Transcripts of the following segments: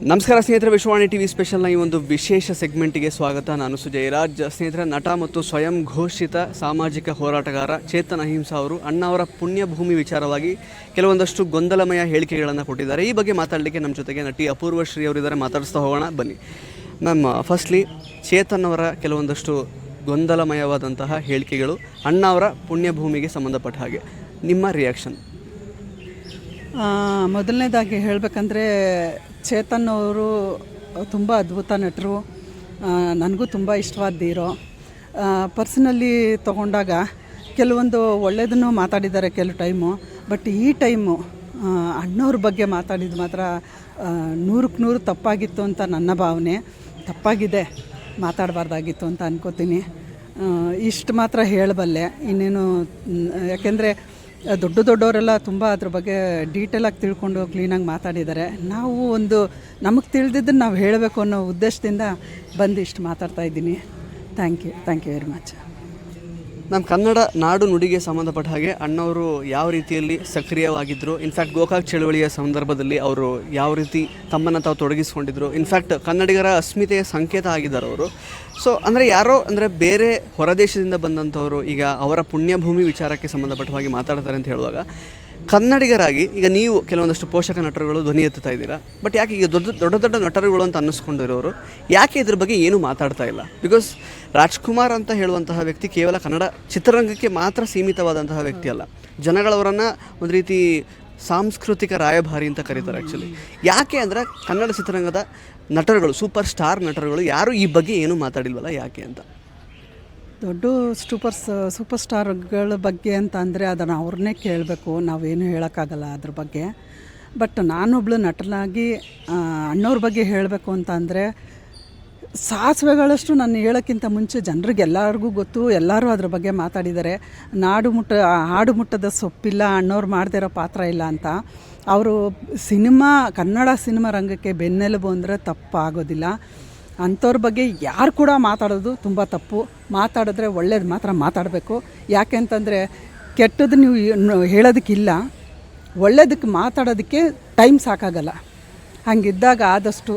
ನಮಸ್ಕಾರ ಸ್ನೇಹಿತರೆ, ವಿಶ್ವವಾಣಿ ಟಿವಿ ಸ್ಪೆಷಲ್ನ ಈ ಒಂದು ವಿಶೇಷ ಸೆಗ್ಮೆಂಟಿಗೆ ಸ್ವಾಗತ. ನಾನು ಸುಜಯರಾಜ್. ಸ್ನೇಹಿತರೆ, ನಟ ಮತ್ತು ಸ್ವಯಂ ಘೋಷಿತ ಸಾಮಾಜಿಕ ಹೋರಾಟಗಾರ ಚೇತನ್ ಅಹಿಂಸಾ ಅವರು ಅಣ್ಣವರ ಪುಣ್ಯಭೂಮಿ ವಿಚಾರವಾಗಿ ಕೆಲವೊಂದಷ್ಟು ಗೊಂದಲಮಯ ಹೇಳಿಕೆಗಳನ್ನು ಕೊಟ್ಟಿದ್ದಾರೆ. ಈ ಬಗ್ಗೆ ಮಾತಾಡಲಿಕ್ಕೆ ನಮ್ಮ ಜೊತೆಗೆ ನಟಿ ಅಪೂರ್ವ ಶ್ರೀ ಅವರಿದ್ದಾರೆ. ಮಾತಾಡಿಸ್ತಾ ಹೋಗೋಣ ಬನ್ನಿ ಮ್ಯಾಮ್. ಫಸ್ಟ್ಲಿ ಚೇತನ್ ಅವರ ಕೆಲವೊಂದಷ್ಟು ಗೊಂದಲಮಯವಾದಂತಹ ಹೇಳಿಕೆಗಳು ಅಣ್ಣವರ ಪುಣ್ಯಭೂಮಿಗೆ ಸಂಬಂಧಪಟ್ಟ ಹಾಗೆ ನಿಮ್ಮ ರಿಯಾಕ್ಷನ್? ಮೊದಲನೇದಾಗಿ ಹೇಳಬೇಕಂದ್ರೆ ಚೇತನ್ ಅವರು ತುಂಬ ಅದ್ಭುತ ನಟರು, ನನಗೂ ತುಂಬ ಇಷ್ಟವಾದ ಹೀರೋ. ಪರ್ಸನಲಿ ತೊಗೊಂಡಾಗ ಕೆಲವೊಂದು ಒಳ್ಳೆಯದನ್ನು ಮಾತಾಡಿದ್ದಾರೆ ಕೆಲವು ಟೈಮು. ಬಟ್ ಈ ಟೈಮು ಅಣ್ಣವ್ರ ಬಗ್ಗೆ ಮಾತಾಡಿದ್ದು ಮಾತ್ರ 100% ತಪ್ಪಾಗಿತ್ತು ಅಂತ ನನ್ನ ಭಾವನೆ. ತಪ್ಪಾಗಿದೆ, ಮಾತಾಡಬಾರ್ದಾಗಿತ್ತು ಅಂತ ಅನ್ಕೋತೀನಿ. ಇಷ್ಟು ಮಾತ್ರ ಹೇಳಬಲ್ಲೆ. ಇನ್ನೇನು, ಯಾಕೆಂದರೆ ದೊಡ್ಡವರೆಲ್ಲ ತುಂಬ ಅದ್ರ ಬಗ್ಗೆ ಡೀಟೇಲಾಗಿ ತಿಳ್ಕೊಂಡು ಕ್ಲೀನಾಗಿ ಮಾತಾಡಿದ್ದಾರೆ. ನಾವು ನಮಗೆ ತಿಳಿದಿದ್ದನ್ನು ನಾವು ಹೇಳಬೇಕು ಅನ್ನೋ ಉದ್ದೇಶದಿಂದ ಬಂದು ಇಷ್ಟು ಮಾತಾಡ್ತಾ ಇದ್ದೀನಿ. Thank you very much. ನಮ್ಮ ಕನ್ನಡ ನಾಡು ನುಡಿಗೆ ಸಂಬಂಧಪಟ್ಟ ಹಾಗೆ ಅಣ್ಣವರು ಯಾವ ರೀತಿಯಲ್ಲಿ ಸಕ್ರಿಯವಾಗಿದ್ದರು, ಇನ್ಫ್ಯಾಕ್ಟ್ ಗೋಕಾಕ್ ಚಳವಳಿಯ ಸಂದರ್ಭದಲ್ಲಿ ಅವರು ಯಾವ ರೀತಿ ತಮ್ಮನ್ನು ತಾವು ತೊಡಗಿಸ್ಕೊಂಡಿದ್ರು, ಇನ್ಫ್ಯಾಕ್ಟ್ ಕನ್ನಡಿಗರ ಅಸ್ಮಿತೆಯ ಸಂಕೇತ ಆಗಿದ್ದಾರೆ ಅವರು. ಸೊ ಅಂದರೆ ಯಾರೋ ಅಂದರೆ ಬೇರೆ ಹೊರದೇಶದಿಂದ ಬಂದಂಥವರು ಈಗ ಅವರ ಪುಣ್ಯಭೂಮಿ ವಿಚಾರಕ್ಕೆ ಸಂಬಂಧಪಟ್ಟ ಹಾಗೆ ಮಾತಾಡ್ತಾರೆ ಅಂತ ಹೇಳುವಾಗ, ಕನ್ನಡಿಗರಾಗಿ ಈಗ ನೀವು ಕೆಲವೊಂದಷ್ಟು ಪೋಷಕ ನಟರುಗಳು ಧ್ವನಿ ಎತ್ತುತ್ತಾ ಇದ್ದೀರಾ. ಬಟ್ ಯಾಕೆ ಈಗ ದೊಡ್ಡ ನಟರುಗಳು ಅಂತ ಅನ್ನಿಸ್ಕೊಂಡಿರೋರು ಯಾಕೆ ಇದ್ರ ಬಗ್ಗೆ ಏನೂ ಮಾತಾಡ್ತಾ ಇಲ್ಲ? ಬಿಕಾಸ್ ರಾಜ್ಕುಮಾರ್ ಅಂತ ಹೇಳುವಂತಹ ವ್ಯಕ್ತಿ ಕೇವಲ ಕನ್ನಡ ಚಿತ್ರರಂಗಕ್ಕೆ ಮಾತ್ರ ಸೀಮಿತವಾದಂತಹ ವ್ಯಕ್ತಿ ಅಲ್ಲ. ಜನಗಳವರನ್ನು ಒಂದು ರೀತಿ ಸಾಂಸ್ಕೃತಿಕ ರಾಯಭಾರಿ ಅಂತ ಕರೀತಾರೆ ಆ್ಯಕ್ಚುಲಿ. ಯಾಕೆ ಅಂದರೆ ಕನ್ನಡ ಚಿತ್ರರಂಗದ ನಟರುಗಳು, ಸೂಪರ್ ಸ್ಟಾರ್ ನಟರುಗಳು ಯಾರೂ ಈ ಬಗ್ಗೆ ಏನೂ ಮಾತಾಡಿಲ್ವಲ್ಲ, ಯಾಕೆ ಅಂತ? ದೊಡ್ಡ ಸೂಪರ್ ಸ್ಟಾರ್ಗಳ ಬಗ್ಗೆ ಅಂತ ಅಂದರೆ ಅದನ್ನು ಅವ್ರನ್ನೇ ಕೇಳಬೇಕು, ನಾವೇನು ಹೇಳೋಕ್ಕಾಗಲ್ಲ ಅದ್ರ ಬಗ್ಗೆ. ಬಟ್ ನಾನೊಬ್ಳು ನಟನಾಗಿ ಅಣ್ಣವ್ರ ಬಗ್ಗೆ ಹೇಳಬೇಕು ಅಂತ ಅಂದರೆ, ಸಾಸಿವೆಗಳಷ್ಟು ನಾನು ಹೇಳೋಕ್ಕಿಂತ ಮುಂಚೆ ಜನರಿಗೆಲ್ಲರಿಗೂ ಗೊತ್ತು, ಎಲ್ಲರೂ ಅದ್ರ ಬಗ್ಗೆ ಮಾತಾಡಿದ್ದಾರೆ. ಹಾಡು ಮುಟ್ಟದ ಸೊಪ್ಪಿಲ್ಲ, ಅಣ್ಣವ್ರು ಮಾಡದೇ ಇರೋ ಪಾತ್ರ ಇಲ್ಲ ಅಂತ. ಅವರು ಕನ್ನಡ ಸಿನಿಮಾ ರಂಗಕ್ಕೆ ಬೆನ್ನೆಲುಬು ಅಂದರೆ ತಪ್ಪಾಗೋದಿಲ್ಲ. ಅಂಥವ್ರ ಬಗ್ಗೆ ಯಾರು ಕೂಡ ಮಾತಾಡೋದು ತುಂಬ ತಪ್ಪು. ಮಾತಾಡಿದ್ರೆ ಒಳ್ಳೇದು ಮಾತ್ರ ಮಾತಾಡಬೇಕು. ಯಾಕೆ ಅಂತಂದರೆ ಕೆಟ್ಟದ್ದು ನೀವು ಹೇಳೋದಕ್ಕಿಲ್ಲ, ಒಳ್ಳೇದಕ್ಕೆ ಮಾತಾಡೋದಕ್ಕೆ ಟೈಮ್ ಸಾಕಾಗಲ್ಲ. ಹಾಗಿದ್ದಾಗ ಆದಷ್ಟು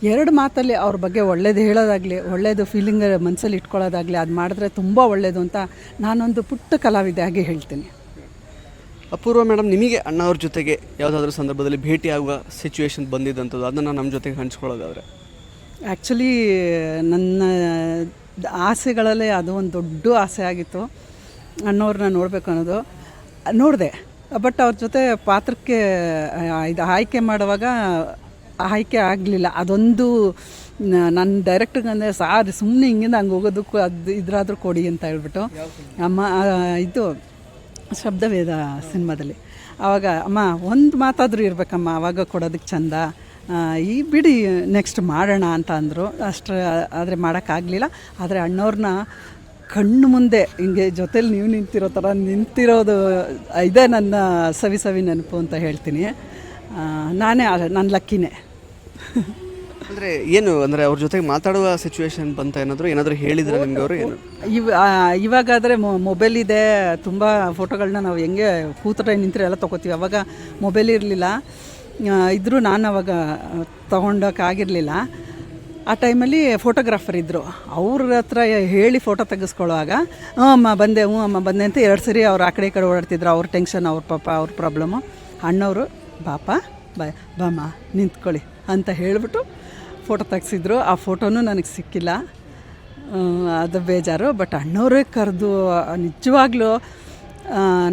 2 ಮಾತಲ್ಲಿ ಅವ್ರ ಬಗ್ಗೆ ಒಳ್ಳೇದು ಹೇಳೋದಾಗಲಿ, ಒಳ್ಳೇದು ಫೀಲಿಂಗ್ ಮನಸ್ಸಲ್ಲಿ ಇಟ್ಕೊಳ್ಳೋದಾಗಲಿ ಅದು ಮಾಡಿದ್ರೆ ತುಂಬ ಒಳ್ಳೆಯದು ಅಂತ ನಾನೊಂದು ಪುಟ್ಟ ಕಲಾವಿದೆಯಾಗಿ ಹೇಳ್ತೀನಿ. ಅಪೂರ್ವ ಮೇಡಮ್, ನಿಮಗೆ ಅಣ್ಣವ್ರ ಜೊತೆಗೆ ಯಾವುದಾದ್ರೂ ಸಂದರ್ಭದಲ್ಲಿ ಭೇಟಿಯಾಗುವ ಸಿಚುವೇಶನ್ ಬಂದಿದ್ದಂಥದ್ದು, ಅದನ್ನು ನಮ್ಮ ಜೊತೆಗೆ ಹಂಚ್ಕೊಳ್ಳೋದಾದರೆ? ಆ್ಯಕ್ಚುಲಿ ನನ್ನ ಆಸೆಗಳಲ್ಲೇ ಅದು ಒಂದು ದೊಡ್ಡ ಆಸೆ ಆಗಿತ್ತು, ಅಣ್ಣವ್ರನ್ನ ನೋಡಬೇಕು ಅನ್ನೋದು. ನೋಡಿದೆ, ಬಟ್ ಅವ್ರ ಜೊತೆ ಪಾತ್ರಕ್ಕೆ ಆಯ್ಕೆ ಮಾಡುವಾಗ ಆಯ್ಕೆ ಆಗಲಿಲ್ಲ. ಅದೊಂದು ನನ್ನ ಡೈರೆಕ್ಟ್ರಿಗೆ ಅಂದರೆ, ಸಾರಿ ಸುಮ್ಮನೆ ಹಿಂಗಿಂದ ಹಂಗೆ ಹೋಗೋದಕ್ಕೂ ಇದ್ರಾದರೂ ಕೊಡಿ ಅಂತ ಹೇಳ್ಬಿಟ್ಟು, ಇದು ಶಬ್ದವೇದ ಸಿನಿಮಾದಲ್ಲಿ ಆವಾಗ ಅಮ್ಮ ಒಂದು ಮಾತಾದರೂ ಇರಬೇಕಮ್ಮ, ಆವಾಗ ಕೊಡೋದಕ್ಕೆ ಚಂದ, ಈ ಬಿಡಿ ನೆಕ್ಸ್ಟ್ ಮಾಡೋಣ ಅಂತ ಅಂದರು. ಆದರೆ ಮಾಡೋಕ್ಕಾಗಲಿಲ್ಲ. ಆದರೆ ಅಣ್ಣವ್ರನ್ನ ಕಣ್ಣು ಮುಂದೆ ಹಿಂಗೆ ಜೊತೇಲಿ ನೀವು ನಿಂತಿರೋ ಥರ ನಿಂತಿರೋದು ಇದೇ ನನ್ನ ಸವಿ ನೆನಪು ಅಂತ ಹೇಳ್ತೀನಿ. ನಾನು ಲಕ್ಕಿನೇ. ಅಂದರೆ ಏನು ಅಂದರೆ ಅವ್ರ ಜೊತೆಗೆ ಮಾತಾಡುವ ಸಿಚುವೇಶನ್ ಬಂತ ಏನಾದರೂ ಹೇಳಿದ್ರೆ ನಿಮಗೆ ಅವರು? ಏನು ಇವಾಗಾದರೆ ಮೊಬೈಲ್ ಇದೆ, ತುಂಬ ಫೋಟೋಗಳನ್ನ ನಾವು ಹೆಂಗೆ ಕೂತ್ರೆ ನಿಂತರೆ ಎಲ್ಲ ತೊಗೋತೀವಿ. ಅವಾಗ ಮೊಬೈಲ್ ಇರಲಿಲ್ಲ, ಇದ್ದರೂ ನಾನು ಅವಾಗ ತೊಗೊಂಡೋಕ್ಕಾಗಿರಲಿಲ್ಲ. ಆ ಟೈಮಲ್ಲಿ ಫೋಟೋಗ್ರಾಫರ್ ಇದ್ದರು, ಅವ್ರ ಹತ್ರ ಹೇಳಿ ಫೋಟೋ ತೆಗೆಸ್ಕೊಳ್ಳುವಾಗ ಅಮ್ಮ ಬಂದೆ ಅಂತ 2 ಸರಿ ಅವ್ರು ಆ ಕಡೆ ಈ ಕಡೆ ಓಡಾಡ್ತಿದ್ರು. ಅವ್ರ ಟೆನ್ಷನ್, ಅವ್ರ ಪ್ರಾಬ್ಲಮ್ಮು. ಅಣ್ಣವರು ಬಾಮ್ಮ ನಿಂತ್ಕೊಳ್ಳಿ ಅಂತ ಹೇಳಿಬಿಟ್ಟು ಫೋಟೋ ತೆಗ್ಸಿದ್ರು. ಆ ಫೋಟೋನೂ ನನಗೆ ಸಿಕ್ಕಿಲ್ಲ, ಅದು ಬೇಜಾರು. ಬಟ್ ಅಣ್ಣವರೇ ಕರೆದು ನಿಜವಾಗ್ಲೂ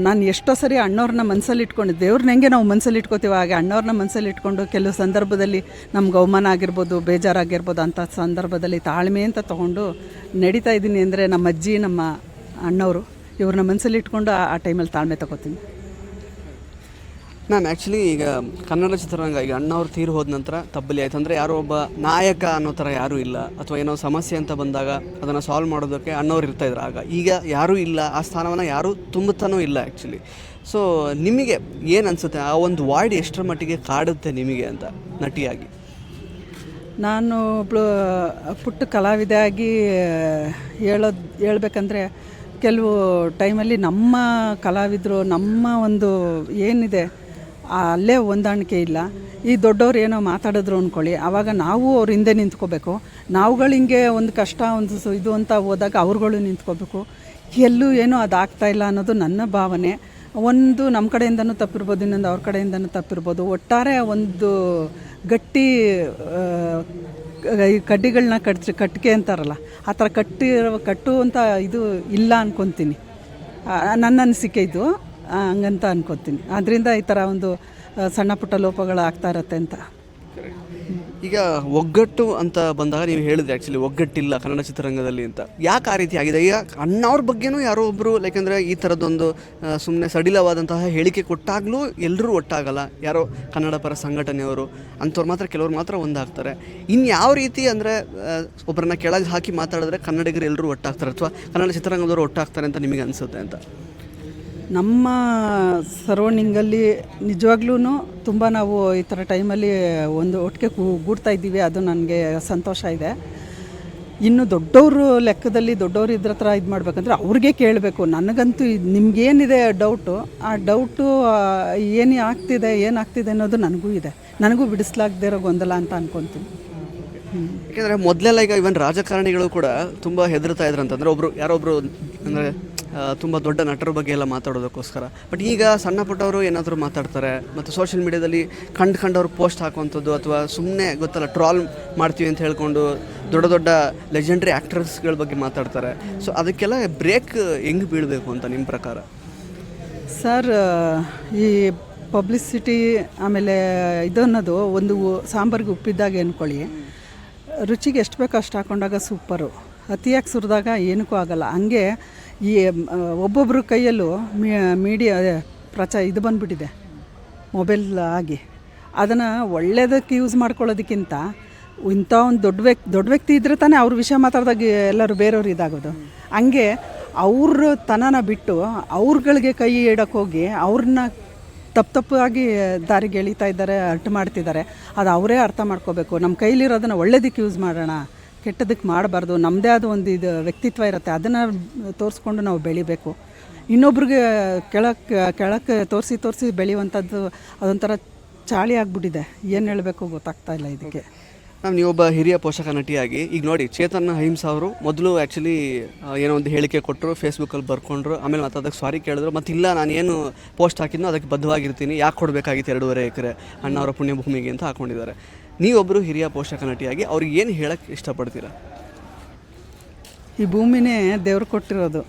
ನಾನು ಎಷ್ಟೋ ಸರಿ ಅಣ್ಣವ್ರನ್ನ ಮನಸ್ಸಲ್ಲಿ ಇಟ್ಕೊಂಡಿದ್ದೆ. ದೇವ್ರನ್ನ ಹೆಂಗೆ ನಾವು ಮನಸ್ಸಲ್ಲಿ ಇಟ್ಕೋತೀವಿ ಹಾಗೆ ಅಣ್ಣವ್ರನ್ನ ಮನಸ್ಸಲ್ಲಿ ಇಟ್ಕೊಂಡು ಕೆಲವು ಸಂದರ್ಭದಲ್ಲಿ ನಮ್ಗೆ ಅವಮಾನ ಆಗಿರ್ಬೋದು, ಬೇಜಾರಾಗಿರ್ಬೋದು, ಅಂಥ ಸಂದರ್ಭದಲ್ಲಿ ತಾಳ್ಮೆ ಅಂತ ತೊಗೊಂಡು ನಡೀತಾ ಇದ್ದೀನಿ. ಅಂದರೆ ನಮ್ಮ ಅಜ್ಜಿ, ನಮ್ಮ ಅಣ್ಣವರು, ಇವ್ರನ್ನ ಮನಸ್ಸಲ್ಲಿ ಇಟ್ಕೊಂಡು ಆ ಟೈಮಲ್ಲಿ ತಾಳ್ಮೆ ತೊಗೋತೀನಿ. ಮ್ಯಾಮ್, ಆ್ಯಕ್ಚುಲಿ ಈಗ ಕನ್ನಡ ಚಿತ್ರರಂಗ ಈಗ ಅಣ್ಣವ್ರು ತೀರು ಹೋದ ನಂತರ ತಬ್ಬಲಿ ಆಯ್ತು ಅಂದರೆ ಯಾರೋ ಒಬ್ಬ ನಾಯಕ ಅನ್ನೋ ಥರ ಯಾರೂ ಇಲ್ಲ, ಅಥವಾ ಏನೋ ಸಮಸ್ಯೆ ಅಂತ ಬಂದಾಗ ಅದನ್ನು ಸಾಲ್ವ್ ಮಾಡೋದಕ್ಕೆ ಅಣ್ಣವ್ರು ಇರ್ತಾಯಿದ್ರು. ಈಗ ಯಾರೂ ಇಲ್ಲ, ಆ ಸ್ಥಾನವನ್ನು ಯಾರೂ ತುಂಬುತ್ತಾನೂ ಇಲ್ಲ ಆ್ಯಕ್ಚುಲಿ. ಸೊ ನಿಮಗೆ ಏನು ಅನಿಸುತ್ತೆ, ಆ ಒಂದು ವಾಯ್ಡ್ ಎಷ್ಟರ ಮಟ್ಟಿಗೆ ಕಾಡುತ್ತೆ ನಿಮಗೆ ಅಂತ ನಟಿಯಾಗಿ? ನಾನು ಒಬ್ಬಳು ಪುಟ್ಟ ಕಲಾವಿದೆಯಾಗಿ ಹೇಳ್ಬೇಕಂದ್ರೆ, ಕೆಲವು ಟೈಮಲ್ಲಿ ನಮ್ಮ ಕಲಾವಿದರು ನಮ್ಮ ಒಂದು ಏನಿದೆ ಅಲ್ಲೇ ಹೊಂದಾಣಿಕೆ ಇಲ್ಲ. ಈ ದೊಡ್ಡವ್ರು ಏನೋ ಮಾತಾಡಿದ್ರು ಅಂದ್ಕೊಳ್ಳಿ, ಆವಾಗ ನಾವು ಅವ್ರ ಹಿಂದೆ ನಿಂತ್ಕೋಬೇಕು. ನಾವುಗಳು ಹಿಂಗೆ ಒಂದು ಕಷ್ಟ ಒಂದು ಇದು ಅಂತ ಹೋದಾಗ ಅವ್ರುಗಳು ನಿಂತ್ಕೋಬೇಕು. ಎಲ್ಲೂ ಏನೂ ಅದಾಗ್ತಾಯಿಲ್ಲ ಅನ್ನೋದು ನನ್ನ ಭಾವನೆ. ಒಂದು ನಮ್ಮ ಕಡೆಯಿಂದನೂ ತಪ್ಪಿರ್ಬೋದು, ಇನ್ನೊಂದು ಅವ್ರ ಕಡೆಯಿಂದನೂ ತಪ್ಪಿರ್ಬೋದು. ಒಟ್ಟಾರೆ ಒಂದು ಗಟ್ಟಿ ಈ ಕಡ್ಡಿಗಳನ್ನ ಕಟ್ಟಿಗೆ ಅಂತಾರಲ್ಲ, ಆ ಥರ ಕಟ್ಟುವಂಥ ಇದು ಇಲ್ಲ ಅಂದ್ಕೊತೀನಿ. ನನ್ನ ಅನಿಸಿಕೆ ಇದು ಹಂಗಂತ ಅನ್ಕೊತೀನಿ. ಆದ್ದರಿಂದ ಈ ಥರ ಒಂದು ಸಣ್ಣ ಪುಟ್ಟ ಲೋಪಗಳು ಆಗ್ತಾ ಇರತ್ತೆ ಅಂತ. ಈಗ ಒಗ್ಗಟ್ಟು ಅಂತ ಬಂದಾಗ ನೀವು ಹೇಳಿದ್ರಿ ಆ್ಯಕ್ಚುಲಿ ಒಗ್ಗಟ್ಟಿಲ್ಲ ಕನ್ನಡ ಚಿತ್ರರಂಗದಲ್ಲಿ ಅಂತ. ಯಾಕೆ ಆ ರೀತಿ ಆಗಿದೆ? ಈಗ ಅಣ್ಣವ್ರ ಬಗ್ಗೆನೂ ಯಾರೋ ಒಬ್ಬರು ಯಾಕೆಂದರೆ ಈ ಥರದ್ದೊಂದು ಸುಮ್ಮನೆ ಸಡಿಲವಾದಂತಹ ಹೇಳಿಕೆ ಕೊಟ್ಟಾಗಲೂ ಎಲ್ಲರೂ ಒಟ್ಟಾಗಲ್ಲ. ಯಾರೋ ಕನ್ನಡ ಪರ ಸಂಘಟನೆಯವರು ಅಂಥವ್ರು ಮಾತ್ರ, ಕೆಲವ್ರು ಮಾತ್ರ ಒಂದಾಗ್ತಾರೆ. ಇನ್ನು ಯಾವ ರೀತಿ ಅಂದರೆ ಒಬ್ಬರನ್ನ ಕೆಳಗೆ ಹಾಕಿ ಮಾತಾಡಿದ್ರೆ ಕನ್ನಡಿಗರು ಎಲ್ಲರೂ ಒಟ್ಟಾಗ್ತಾರೆ ಅಥವಾ ಕನ್ನಡ ಚಿತ್ರರಂಗದವರು ಒಟ್ಟಾಗ್ತಾರೆ ಅಂತ ನಿಮಗೆ ಅನಿಸುತ್ತೆ ಅಂತ? ನಮ್ಮ ಸರೌಂಡಿಂಗಲ್ಲಿ ನಿಜವಾಗ್ಲೂ ತುಂಬ ನಾವು ಈ ಥರ ಟೈಮಲ್ಲಿ ಒಂದು ಒಟ್ಟಿಗೆ ಗೂಡ್ತಾ ಇದ್ದೀವಿ. ಅದು ನನಗೆ ಸಂತೋಷ ಇದೆ. ಇನ್ನು ದೊಡ್ಡವರು ಲೆಕ್ಕದಲ್ಲಿ ದೊಡ್ಡವರು ಇದ್ರ ಹತ್ರ ಇದು ಮಾಡಬೇಕಂದ್ರೆ ಅವ್ರಿಗೆ ಕೇಳಬೇಕು. ನನಗಂತೂ ನಿಮ್ಗೇನಿದೆ ಡೌಟು, ಆ ಡೌಟು ಏನಾಗ್ತಿದೆ ಅನ್ನೋದು ನನಗೂ ಇದೆ. ನನಗೂ ಬಿಡಿಸ್ಲಾಗದೇ ಇರೋ ಗೊಂದಲ ಅಂತ ಅನ್ಕೊತೀನಿ. ಯಾಕೆಂದರೆ ಮೊದಲೆಲ್ಲ ಈಗ ಇವನ್ ರಾಜಕಾರಣಿಗಳು ಕೂಡ ತುಂಬ ಹೆದರ್ತಾ ಇದ್ರು ಅಂತಂದರೆ ಯಾರೊಬ್ಬರು ಅಂದರೆ ತುಂಬ ದೊಡ್ಡ ನಟರ ಬಗ್ಗೆ ಎಲ್ಲ ಮಾತಾಡೋದಕ್ಕೋಸ್ಕರ. ಬಟ್ ಈಗ ಸಣ್ಣ ಪುಟ್ಟವರು ಏನಾದರೂ ಮಾತಾಡ್ತಾರೆ ಮತ್ತು ಸೋಷಿಯಲ್ ಮೀಡಿಯಾದಲ್ಲಿ ಕಂಡವ್ರು ಪೋಸ್ಟ್ ಹಾಕುವಂಥದ್ದು ಅಥವಾ ಸುಮ್ಮನೆ ಗೊತ್ತಲ್ಲ ಟ್ರಾಲ್ ಮಾಡ್ತೀವಿ ಅಂತ ಹೇಳ್ಕೊಂಡು ದೊಡ್ಡ ದೊಡ್ಡ ಲೆಜೆಂಡ್ರಿ ಆ್ಯಕ್ಟರ್ಸ್ಗಳ ಬಗ್ಗೆ ಮಾತಾಡ್ತಾರೆ. ಸೊ ಅದಕ್ಕೆಲ್ಲ ಬ್ರೇಕ್ ಹೆಂಗೆ ಬೀಳಬೇಕು ಅಂತ ನಿಮ್ಮ ಪ್ರಕಾರ? ಸರ್, ಈ ಪಬ್ಲಿಸಿಟಿ ಆಮೇಲೆ ಇದನ್ನೋದು ಒಂದು ಸಾಂಬಾರಿಗೆ ಉಪ್ಪಿದ್ದಾಗ ಅಂದ್ಕೊಳ್ಳಿ, ರುಚಿಗೆ ಎಷ್ಟು ಬೇಕೋ ಅಷ್ಟು ಹಾಕೊಂಡಾಗ ಸೂಪರು, ಅತಿಯಾಗಿ ಸುರಿದಾಗ ಏನಕ್ಕೂ ಆಗಲ್ಲ. ಹಂಗೆ ಈ ಒಬ್ಬೊಬ್ಬರ ಕೈಯಲ್ಲೂ ಮೀಡಿಯಾ ಇದು ಬಂದುಬಿಟ್ಟಿದೆ, ಮೊಬೈಲ್ ಆಗಿ. ಅದನ್ನು ಒಳ್ಳೆಯದಕ್ಕೆ ಯೂಸ್ ಮಾಡ್ಕೊಳ್ಳೋದಕ್ಕಿಂತ ಇಂಥ ಒಂದು ದೊಡ್ಡ ವ್ಯಕ್ತಿ ಇದ್ದರೆ ತಾನೇ ಅವ್ರ ವಿಷಯ ಮಾತಾಡಿದಾಗ ಎಲ್ಲರೂ ಬೇರೆಯವ್ರು ಇದಾಗೋದು. ಹಂಗೆ ಅವ್ರ ತನನ ಬಿಟ್ಟು ಅವ್ರುಗಳಿಗೆ ಕೈ ಇಡೋಕ್ಕೆ ಹೋಗಿ ಅವ್ರನ್ನ ತಪ್ಪಾಗಿ ದಾರಿಗೆ ಎಳಿತಾ ಇದ್ದಾರೆ, ಅರ್ಥ ಮಾಡ್ತಿದ್ದಾರೆ. ಅದು ಅವರೇ ಅರ್ಥ ಮಾಡ್ಕೋಬೇಕು. ನಮ್ಮ ಕೈಲಿರೋದನ್ನು ಒಳ್ಳೇದಕ್ಕೆ ಯೂಸ್ ಮಾಡೋಣ, ಕೆಟ್ಟದಕ್ಕೆ ಮಾಡಬಾರ್ದು. ನಮ್ಮದೇ ಆದ ಒಂದು ಇದು ವ್ಯಕ್ತಿತ್ವ ಇರುತ್ತೆ, ಅದನ್ನು ತೋರಿಸ್ಕೊಂಡು ನಾವು ಬೆಳಿಬೇಕು. ಇನ್ನೊಬ್ರಿಗೆ ಕೆಳಕ್ಕೆ ತೋರಿಸಿ ಬೆಳೆಯುವಂಥದ್ದು ಅದೊಂಥರ ಚಾಳಿ ಆಗಿಬಿಟ್ಟಿದೆ. ಏನು ಹೇಳಬೇಕು ಗೊತ್ತಾಗ್ತಾ ಇಲ್ಲ ಇದಕ್ಕೆ. ನೀವೊಬ್ಬ ಹಿರಿಯ ಪೋಷಕ ನಟಿಯಾಗಿ ಈಗ ನೋಡಿ, ಚೇತನ್ ಅಹಿಂಸಾ ಅವರು ಮೊದಲು ಆ್ಯಕ್ಚುಲಿ ಏನೋ ಒಂದು ಹೇಳಿಕೆ ಕೊಟ್ಟರು, ಫೇಸ್ಬುಕ್ಕಲ್ಲಿ ಬರ್ಕೊಂಡ್ರು, ಆಮೇಲೆ ಮತ್ತೆ ಅದಕ್ಕೆ ಸಾರಿ ಕೇಳಿದ್ರು. ಮತ್ತು ಇಲ್ಲ, ನಾನು ಏನು ಪೋಸ್ಟ್ ಹಾಕಿದ್ನೋ ಅದಕ್ಕೆ ಬದ್ಧವಾಗಿರ್ತೀನಿ, ಯಾಕೆ ಕೊಡಬೇಕಾಗಿತ್ತು 2.5 ಎಕರೆ ಅಣ್ಣವರ ಪುಣ್ಯಭೂಮಿಗೆ ಅಂತ ಹಾಕ್ಕೊಂಡಿದ್ದಾರೆ. ನೀವೊಬ್ಬರು ಹಿರಿಯ ಪೋಷಕ ನಟಿಯಾಗಿ ಅವ್ರಿಗೆ ಏನು ಹೇಳೋಕ್ಕೆ ಇಷ್ಟಪಡ್ತೀರಾ? ಈ ಭೂಮಿನೇ ದೇವ್ರು ಕೊಟ್ಟಿರೋದು.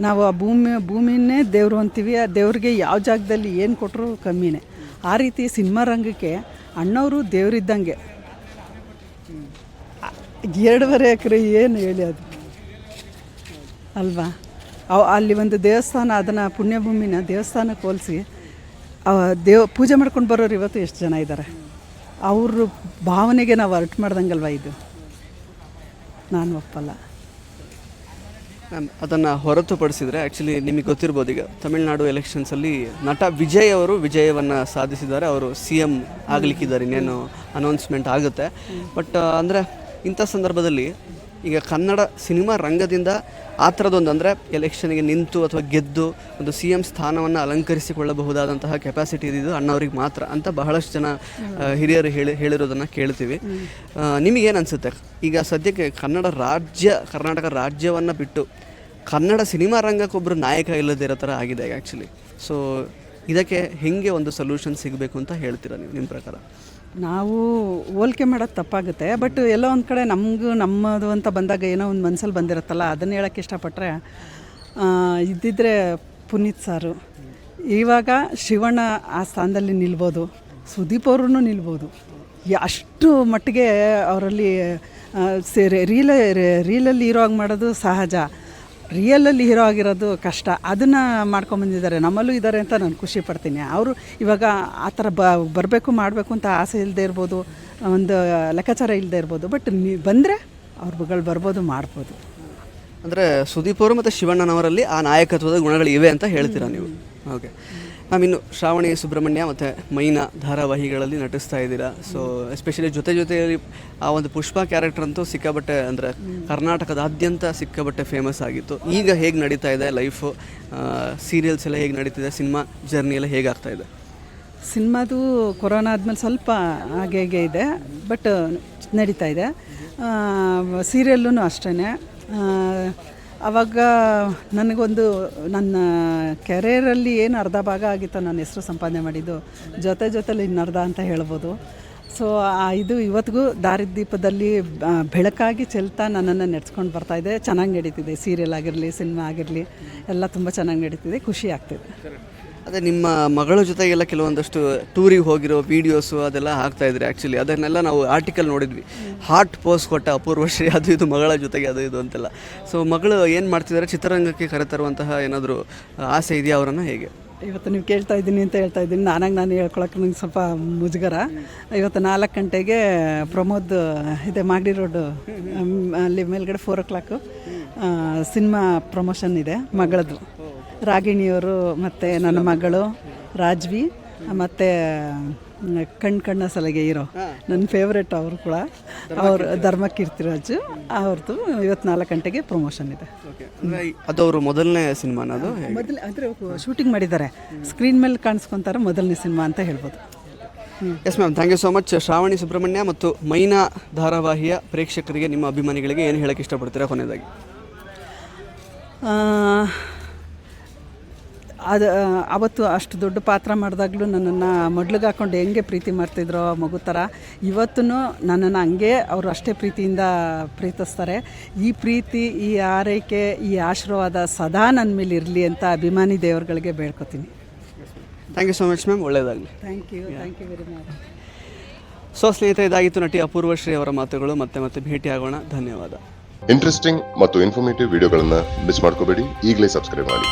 ನಾವು ಆ ಭೂಮಿನೇ ದೇವರು ಅಂತೀವಿ. ಆ ದೇವ್ರಿಗೆ ಯಾವ ಜಾಗದಲ್ಲಿ ಏನು ಕೊಟ್ಟರು ಕಮ್ಮಿನೇ. ಆ ರೀತಿ ಸಿನಿಮಾ ರಂಗಕ್ಕೆ ಅಣ್ಣವರು ದೇವರಿದ್ದಂಗೆ. 2.5 ಎಕರೆ ಏನು ಹೇಳಿ ಅದು ಅಲ್ವಾ? ಅಲ್ಲಿ ಒಂದು ದೇವಸ್ಥಾನ, ಅದನ್ನು ಪುಣ್ಯಭೂಮಿನ ದೇವಸ್ಥಾನಕ್ಕೆ ಹೋಲಿಸಿ ಪೂಜೆ ಮಾಡ್ಕೊಂಡು ಬರೋರು ಇವತ್ತು ಎಷ್ಟು ಜನ ಇದ್ದಾರೆ. ಅವ್ರ ಭಾವನೆಗೆ ನಾವು ಅರ್ಟ್ ಮಾಡ್ದಂಗಲ್ವ ಇದು. ನಾನು ಒಪ್ಪಲ್ಲ. ಅದನ್ನು ಹೊರತುಪಡಿಸಿದರೆ ಆ್ಯಕ್ಚುಲಿ ನಿಮಗೆ ಗೊತ್ತಿರ್ಬೋದು, ಈಗ ತಮಿಳುನಾಡು ಎಲೆಕ್ಷನ್ಸಲ್ಲಿ ನಟ ವಿಜಯ್ ಅವರು ವಿಜಯವನ್ನು ಸಾಧಿಸಿದ್ದಾರೆ. ಅವರು CM ಆಗಲಿಕ್ಕಿದ್ದಾರೆ, ಇನ್ನೇನು ಅನೌನ್ಸ್ಮೆಂಟ್ ಆಗುತ್ತೆ. ಬಟ್ ಅಂದರೆ ಇಂಥ ಸಂದರ್ಭದಲ್ಲಿ ಈಗ ಕನ್ನಡ ಸಿನಿಮಾ ರಂಗದಿಂದ ಆ ಥರದೊಂದು ಅಂದರೆ ಎಲೆಕ್ಷನ್ಗೆ ನಿಂತು ಅಥವಾ ಗೆದ್ದು ಒಂದು CM ಸ್ಥಾನವನ್ನು ಅಲಂಕರಿಸಿಕೊಳ್ಳಬಹುದಾದಂತಹ ಕೆಪಾಸಿಟಿ ಇದ್ದಿದ್ದು ಅಣ್ಣವ್ರಿಗೆ ಮಾತ್ರ ಅಂತ ಬಹಳಷ್ಟು ಜನ ಹಿರಿಯರು ಹೇಳಿರೋದನ್ನು ಕೇಳ್ತೀವಿ. ನಿಮಗೇನು ಅನಿಸುತ್ತೆ? ಈಗ ಸದ್ಯಕ್ಕೆ ಕರ್ನಾಟಕ ರಾಜ್ಯವನ್ನು ಬಿಟ್ಟು ಕನ್ನಡ ಸಿನಿಮಾ ರಂಗಕ್ಕೊಬ್ಬರು ನಾಯಕ ಇಲ್ಲದೇ ಇರೋ ಥರ ಆಗಿದೆ ಆ್ಯಕ್ಚುಲಿ. ಸೊ ಇದಕ್ಕೆ ಹೇಗೆ ಒಂದು ಸೊಲ್ಯೂಷನ್ ಸಿಗಬೇಕು ಅಂತ ಹೇಳ್ತೀರಾ ನೀವು, ನಿಮ್ಮ ಪ್ರಕಾರ? ನಾವು ಹೋಲಿಕೆ ಮಾಡೋದು ತಪ್ಪಾಗುತ್ತೆ. ಬಟ್ ಎಲ್ಲೋ ಒಂದು ಕಡೆ ನಮ್ಮದು ಅಂತ ಬಂದಾಗ ಏನೋ ಒಂದು ಮನಸ್ಸಲ್ಲಿ ಬಂದಿರುತ್ತಲ್ಲ, ಅದನ್ನು ಹೇಳೋಕ್ಕೆ ಇಷ್ಟಪಟ್ಟರೆ ಇದ್ದಿದ್ದರೆ ಪುನೀತ್ ಸಾರು ಇವಾಗ ಶಿವಣ್ಣ ಆ ಸ್ಥಾನದಲ್ಲಿ ನಿಲ್ಬೋದು, ಸುದೀಪ್ ಅವ್ರೂ ನಿಲ್ಬೋದು. ಅಷ್ಟು ಮಟ್ಟಿಗೆ ಅವರಲ್ಲಿ ರೀಲಲ್ಲಿ ಹೀರೋ ಆಗಿ ಮಾಡೋದು ಸಹಜ, ರಿಯಲಲ್ಲಿ ಹೀರೋ ಆಗಿರೋದು ಕಷ್ಟ. ಅದನ್ನು ಮಾಡ್ಕೊಂಬಂದಿದ್ದಾರೆ, ನಮ್ಮಲ್ಲೂ ಇದ್ದಾರೆ ಅಂತ ನಾನು ಖುಷಿ ಪಡ್ತೀನಿ. ಅವರು ಇವಾಗ ಆ ಥರ ಬರಬೇಕು ಮಾಡಬೇಕು ಅಂತ ಆಸೆ ಇಲ್ಲದೆ ಇರ್ಬೋದು, ಒಂದು ಲೆಕ್ಕಾಚಾರ ಇಲ್ಲದೆ ಇರ್ಬೋದು. ಬಟ್ ಬಂದರೆ ಅವ್ರುಗಳು ಬರ್ಬೋದು, ಮಾಡ್ಬೋದು. ಅಂದರೆ ಸುದೀಪ್ ಅವರು ಮತ್ತು ಶಿವಣ್ಣನವರಲ್ಲಿ ಆ ನಾಯಕತ್ವದ ಗುಣಗಳು ಇವೆ ಅಂತ ಹೇಳ್ತೀರಾ ನೀವು? ಓಕೆ ಮ್ಯಾಮ್, ಇನ್ನು ಶ್ರಾವಣಿ ಸುಬ್ರಹ್ಮಣ್ಯ ಮತ್ತು ಮೈನಾ ಧಾರಾವಾಹಿಗಳಲ್ಲಿ ನಟಿಸ್ತಾ ಇದ್ದೀರಾ. ಸೊ ಎಸ್ಪೆಷಲಿ ಜೊತೆಯಲ್ಲಿ ಆ ಒಂದು ಪುಷ್ಪ ಕ್ಯಾರೆಕ್ಟರ್ ಅಂತೂ ಸಿಕ್ಕಾಬಟ್ಟೆ, ಅಂದರೆ ಕರ್ನಾಟಕದಾದ್ಯಂತ ಸಿಕ್ಕಾಬಟ್ಟೆ ಫೇಮಸ್ ಆಗಿತ್ತು. ಈಗ ಹೇಗೆ ನಡೀತಾ ಇದೆ ಲೈಫು? ಸೀರಿಯಲ್ಸ್ ಎಲ್ಲ ಹೇಗೆ ನಡೀತಿದೆ? ಸಿನಿಮಾ ಜರ್ನಿ ಎಲ್ಲ ಹೇಗಾಗ್ತಾ ಇದೆ? ಸಿನಿಮಾದು ಕೊರೋನಾ ಆದಮೇಲೆ ಸ್ವಲ್ಪ ಹಾಗೆ ಹೀಗೆ ಇದೆ, ಬಟ್ ನಡೀತಾ ಇದೆ. ಸೀರಿಯಲ್ಲೂ ಅಷ್ಟೇ. ಆವಾಗ ನನಗೊಂದು ನನ್ನ ಕೆರಿಯರಲ್ಲಿ ಏನು ಅರ್ಧ ಭಾಗ ಆಗಿತ್ತು ನಾನು ಹೆಸರು ಸಂಪಾದನೆ ಮಾಡಿದ್ದು, ಜೊತೆಲಿ ಇನ್ನರ್ಧ ಅಂತ ಹೇಳ್ಬೋದು. ಸೊ ಇದು ಇವತ್ತಿಗೂ ದಾರಿದೀಪದಲ್ಲಿ ಬೆಳಕಾಗಿ ಚೆಲ್ತಾ ನನ್ನನ್ನು ನಡೆಸ್ಕೊಂಡು ಬರ್ತಾಯಿದೆ. ಚೆನ್ನಾಗಿ ನಡೀತಿದೆ, ಸೀರಿಯಲ್ ಆಗಿರಲಿ ಸಿನಿಮಾ ಆಗಿರಲಿ ಎಲ್ಲ ತುಂಬ ಚೆನ್ನಾಗಿ ನಡೀತಿದೆ, ಖುಷಿ ಆಗ್ತಿದೆ. ಅದೇ ನಿಮ್ಮ ಮಗಳ ಜೊತೆಗೆಲ್ಲ ಕೆಲವೊಂದಷ್ಟು ಟೂರಿಗೆ ಹೋಗಿರೋ ವೀಡಿಯೋಸು ಅದೆಲ್ಲ ಹಾಕ್ತಾಯಿದ್ರಿ. ಆ್ಯಕ್ಚುಲಿ ಅದನ್ನೆಲ್ಲ ನಾವು ಆರ್ಟಿಕಲ್ ನೋಡಿದ್ವಿ. ಹಾರ್ಟ್ ಪೋಸ್ ಕೊಟ್ಟ ಅಪೂರ್ವಶ್ರೀ ಅದು ಇದು ಮಗಳ ಜೊತೆಗೆ ಅದು ಇದು ಅಂತೆಲ್ಲ. ಸೊ ಮಗಳು ಏನು ಮಾಡ್ತಿದ್ದಾರೆ, ಚಿತ್ರರಂಗಕ್ಕೆ ಕರೆತರುವಂತಹ ಏನಾದರೂ ಆಸೆ ಇದೆಯಾ ಅವರನ್ನು, ಹೇಗೆ? ಇವತ್ತು ನೀವು ಕೇಳ್ತಾ ಇದ್ದೀನಿ ಅಂತ ಹೇಳ್ತಾ ಇದ್ದೀನಿ, ನಾನು ಹೇಳ್ಕೊಳಕ್ಕೆ ನಂಗೆ ಸ್ವಲ್ಪ ಮುಜುಗರ. ಇವತ್ತು 4 ಗಂಟೆಗೆ ಪ್ರಮೋದ್ ಇದೆ ಮಾಗಡಿ ರೋಡು ಅಲ್ಲಿ ಮೇಲ್ಗಡೆ 4 o'clock ಸಿನಿಮಾ ಪ್ರಮೋಷನ್ ಇದೆ ಮಗಳದ್ದು. ರಾಗಿಣಿಯವರು ಮತ್ತು ನನ್ನ ಮಗಳು ರಾಜ್ವಿ ಮತ್ತು ಕಣ್ಣ ಸಲಗೆ ಇರೋ ನನ್ನ ಫೇವ್ರೆಟ್ ಅವರು ಕೂಡ, ಅವರು ಧರ್ಮಕೀರ್ತಿರಾಜು ಅವ್ರದ್ದು ಇವತ್ತು 4 ಗಂಟೆಗೆ ಪ್ರಮೋಷನ್ ಇದೆ. ಅದು ಅವರು ಮೊದಲನೇ ಸಿನಿಮಾನ? ಅದು ಅಂದರೆ ಶೂಟಿಂಗ್ ಮಾಡಿದ್ದಾರೆ, ಸ್ಕ್ರೀನ್ ಮೇಲೆ ಕಾಣಿಸ್ಕೊತಾರೆ, ಮೊದಲನೇ ಸಿನಿಮಾ ಅಂತ ಹೇಳ್ಬೋದು. Yes ma'am, thank you so much. Shravani Subrahmanya ಮತ್ತು ಮೈನಾ ಧಾರಾವಾಹಿಯ ಪ್ರೇಕ್ಷಕರಿಗೆ, ನಿಮ್ಮ ಅಭಿಮಾನಿಗಳಿಗೆ ಏನು ಹೇಳೋಕ್ಕೆ ಇಷ್ಟಪಡ್ತೀರಾ ಕೊನೆಯದಾಗಿ? ಅದು ಅವತ್ತು ಅಷ್ಟು ದೊಡ್ಡ ಪಾತ್ರ ಮಾಡಿದಾಗಲೂ ನನ್ನನ್ನು ಮೊಡ್ಲಿಗೆ ಹಾಕ್ಕೊಂಡು ಹೆಂಗೆ ಪ್ರೀತಿ ಮಾಡ್ತಿದ್ರೋ ಮಗು ಥರ ಇವತ್ತೂ ನನ್ನನ್ನು ಹಂಗೆ ಅವರು ಅಷ್ಟೇ ಪ್ರೀತಿಯಿಂದ ಪ್ರೀತಿಸ್ತಾರೆ. ಈ ಪ್ರೀತಿ, ಈ ಆರೈಕೆ, ಈ ಆಶೀರ್ವಾದ ಸದಾ ನನ್ನ ಮೇಲೆ ಇರಲಿ ಅಂತ ಅಭಿಮಾನಿ ದೇವರುಗಳಿಗೆ ಬೇಡ್ಕೊತೀನಿ. Thank you so much ma'am, ಒಳ್ಳೆಯದಾಗಲಿ. Thank you very much. So ಸ್ನೇಹಿತರೆ, ಇದಾಗಿತ್ತು ನಟಿ ಅಪೂರ್ವಶ್ರೀ ಅವರ ಮಾತುಗಳು. ಮತ್ತೆ ಭೇಟಿಯಾಗೋಣ. ಧನ್ಯವಾದ. ಇಂಟ್ರೆಸ್ಟಿಂಗ್ ಮತ್ತು ಇನ್ಫಾರ್ಮೇಟಿವ್ ವಿಡಿಯೋಗಳನ್ನು ಮಿಸ್ ಮಾಡ್ಕೋಬೇಡಿ. ಈಗಲೇ ಸಬ್ಸ್ಕ್ರೈಬ್ ಮಾಡಿ.